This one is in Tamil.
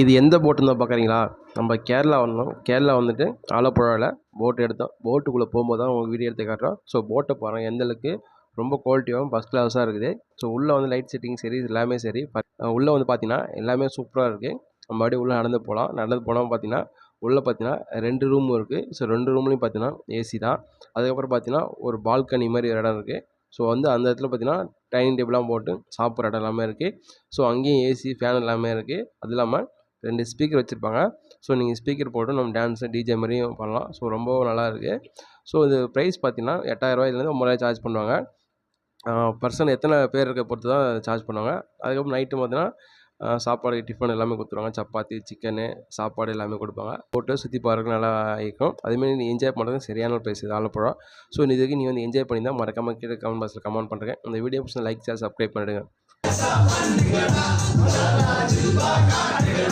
இது எந்த போட்டுன்னு தான் பார்க்குறீங்களா? நம்ம கேரளா வந்தோம். கேரளா வந்துட்டு ஆலப்புழாவில் போட் எடுத்தோம். போட்டுக்குள்ளே போகும்போது தான் உங்களுக்கு வீடியோ எடுத்து காட்டுறோம். ஸோ போட்டை பாருங்கள் எந்த அளவுக்கு ரொம்ப குவாலிட்டியாகவும் ஃபஸ்ட் கிளாஸாக இருக்குது. ஸோ உள்ளே வந்து லைட் செட்டிங் சரி, எல்லாமே சரி. உள்ளே வந்து பார்த்தீங்கன்னா எல்லாமே சூப்பராக இருக்குது. நம்ம அப்படியே உள்ளே நடந்து போகலாம். நடந்து போனால் பார்த்தீங்கன்னா உள்ளே பார்த்தீங்கன்னா 2 ரூம் இருக்குது. ஸோ 2 ரூம்லையும் பார்த்தீங்கன்னா ஏசி தான். அதுக்கப்புறம் பார்த்தீங்கன்னா ஒரு பால்கனி மாதிரி ஒரு இடம் இருக்குது. ஸோ வந்து அந்த இடத்துல பார்த்தீங்கன்னா டைனிங் டேபிளாக போட்டு சாப்பிட்ற இடம் எல்லாமே இருக்குது. ஸோ அங்கேயும் ஏசி ஃபேன் எல்லாமே இருக்குது. அது இல்லாமல் 2 ஸ்பீக்கர் வச்சுருப்பாங்க. ஸோ நீங்கள் ஸ்பீக்கர் போட்டு நம்ம டான்ஸு டிஜே மாதிரியும் பண்ணலாம். ஸோ ரொம்பவும் நல்லா இருக்குது. ஸோ இது ப்ரைஸ் பார்த்தீங்கன்னா ரூ. 8000 9,000 சார்ஜ் பண்ணுவாங்க. பர்சன் எத்தனை பேர் இருக்க பொறுத்து தான் சார்ஜ் பண்ணுவாங்க. அதுக்கப்புறம் நைட்டு பார்த்தீங்கன்னா சாப்பாடு டிஃபன் எல்லாமே கொடுத்துருவாங்க. சப்பாத்தி, சிக்கனு, சாப்பாடு எல்லாமே கொடுப்பாங்க. போட்டு சுற்றி பார்க்க நல்லா இருக்கும். அதேமாதிரி நீ என்ஜாய் பண்ணுறதுக்கு சரியான ஒரு ப்ளேஸ் இது ஆலப்புழா. ஸோ இதுக்கு நீ வந்து என்ஜாய் பண்ணியிருந்தால் மறக்காமல் கீழே கமெண்ட் பாக்ஸில் கமெண்ட் பண்ணுறேன். இந்த வீடியோ பிடிச்சா லைக், ஷேர், சப்ஸ்கிரைப் பண்ணிடுங்க.